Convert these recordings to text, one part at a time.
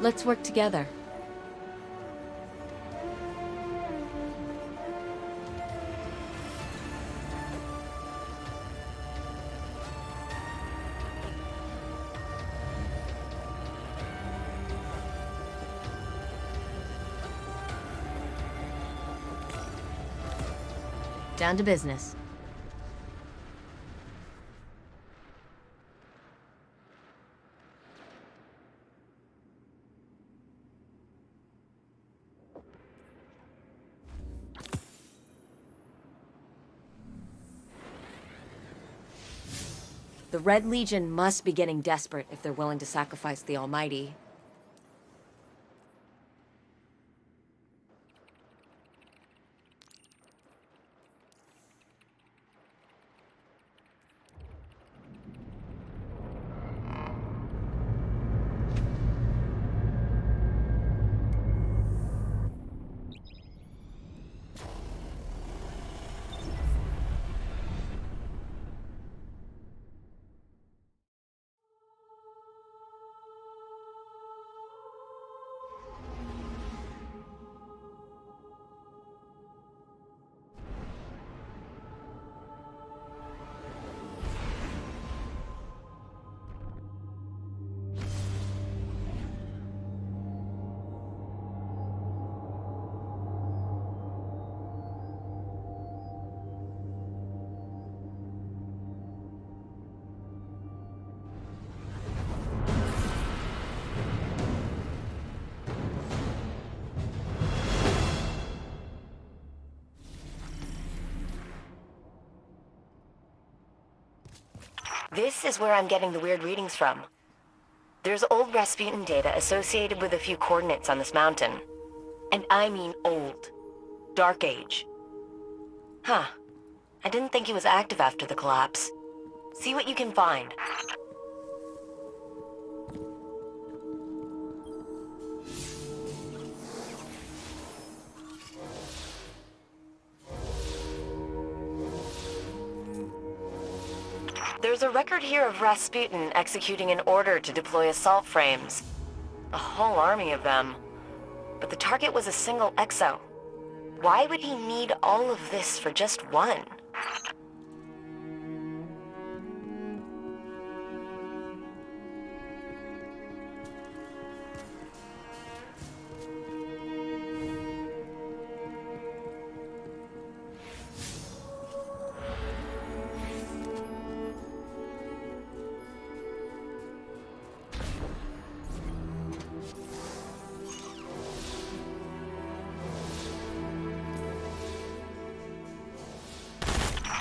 Let's work together. Down to business. The Red Legion must be getting desperate if they're willing to sacrifice the Almighty. This is where I'm getting the weird readings from. There's old Rasputin data associated with a few coordinates on this mountain. And I mean old. Dark Age. Huh. I didn't think he was active after the collapse. See what you can find. There's a record here of Rasputin executing an order to deploy assault frames. A whole army of them. But the target was a single exo. Why would he need all of this for just one?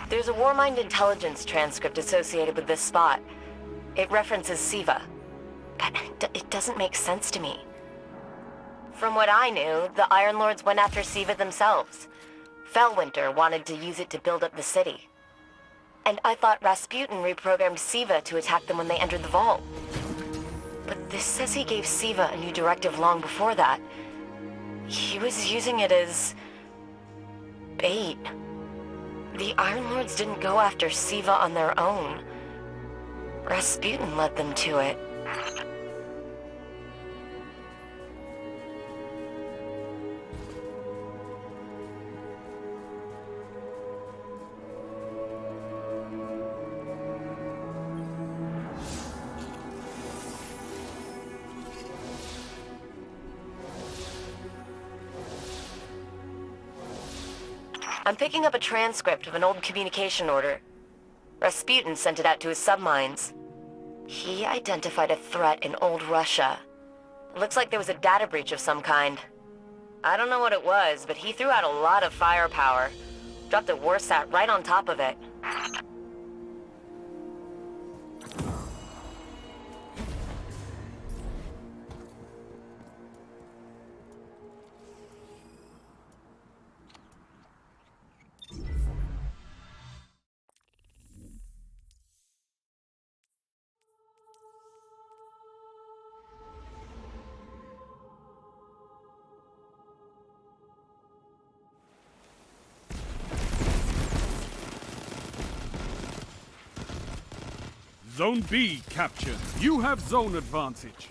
There's a Warmind intelligence transcript associated with this spot. It references Siva. But it doesn't make sense to me. From what I knew, the Iron Lords went after Siva themselves. Fellwinter wanted to use it to build up the city. And I thought Rasputin reprogrammed Siva to attack them when they entered the vault. But this says he gave Siva a new directive long before that. He was using it as bait. The Iron Lords didn't go after Siva on their own. Rasputin led them to it. I'm picking up a transcript of an old communication order. Rasputin sent it out to his submines. He identified a threat in old Russia. Looks like there was a data breach of some kind. I don't know what it was, but he threw out a lot of firepower. Dropped a Warsat right on top of it. Zone B captured. You have zone advantage.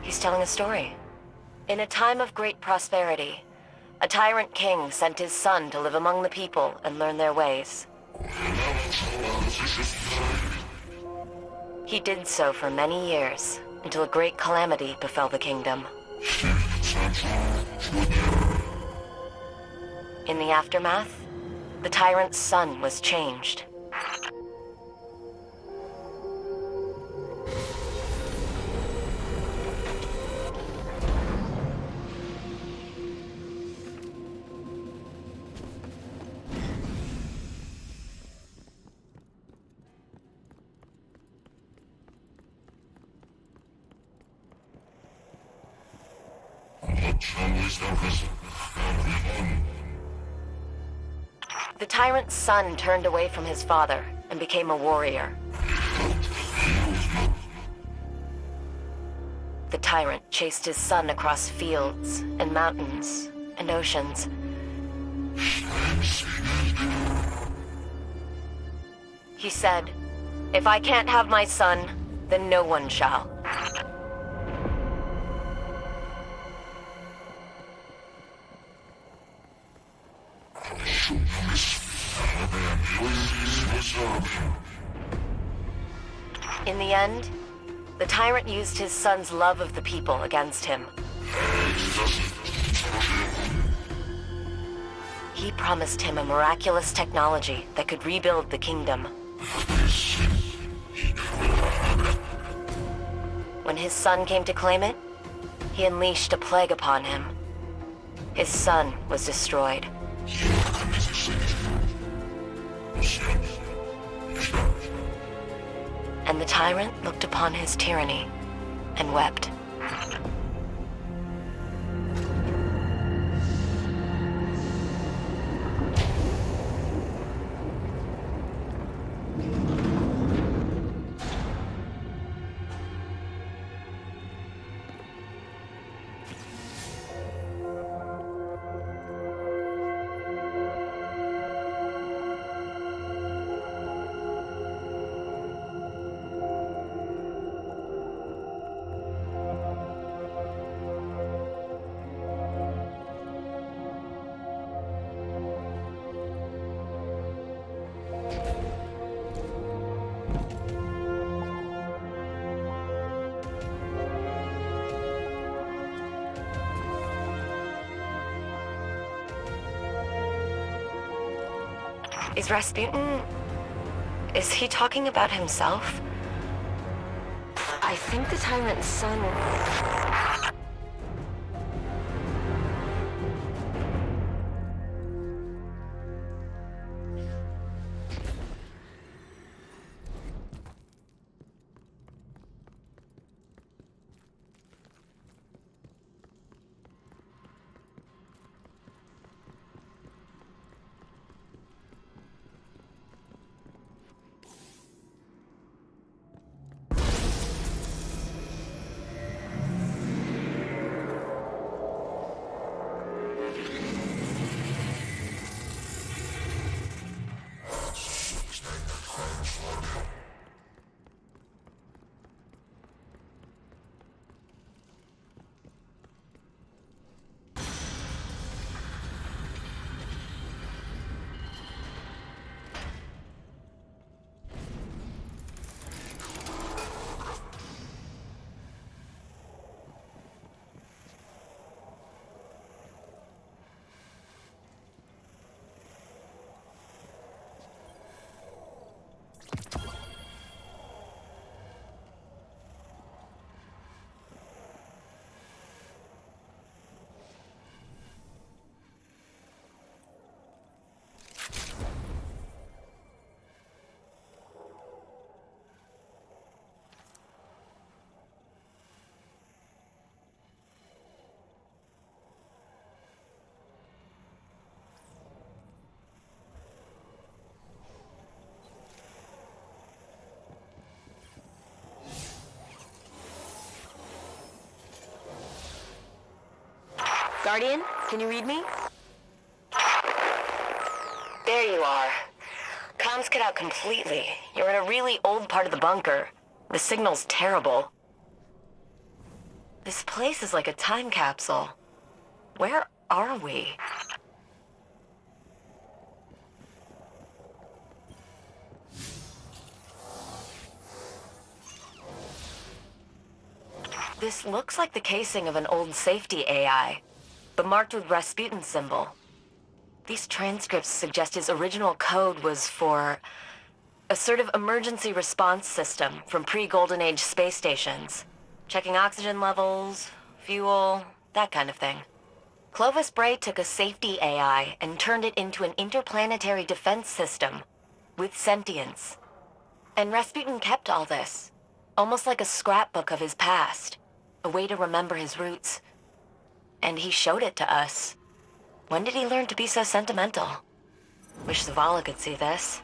He's telling a story. In a time of great prosperity, a tyrant king sent his son to live among the people and learn their ways. He did so for many years, until a great calamity befell the kingdom. In the aftermath, the tyrant's son was changed. The tyrant's son turned away from his father and became a warrior. The tyrant chased his son across fields and mountains and oceans. He said, "If I can't have my son, then no one shall." In the end, the tyrant used his son's love of the people against him. He promised him a miraculous technology that could rebuild the kingdom. When his son came to claim it, he unleashed a plague upon him. His son was destroyed. And the tyrant looked upon his tyranny and wept. Is Rasputin... is he talking about himself? I think the tyrant's son... Guardian, can you read me? There you are. Comms cut out completely. You're in a really old part of the bunker. The signal's terrible. This place is like a time capsule. Where are we? This looks like the casing of an old safety AI, but marked with Rasputin's symbol. These transcripts suggest his original code was for a sort of emergency response system from pre-Golden Age space stations. Checking oxygen levels, fuel, that kind of thing. Clovis Bray took a safety AI and turned it into an interplanetary defense system with sentience. And Rasputin kept all this, almost like a scrapbook of his past, a way to remember his roots. And he showed it to us. When did he learn to be so sentimental? Wish Zavala could see this.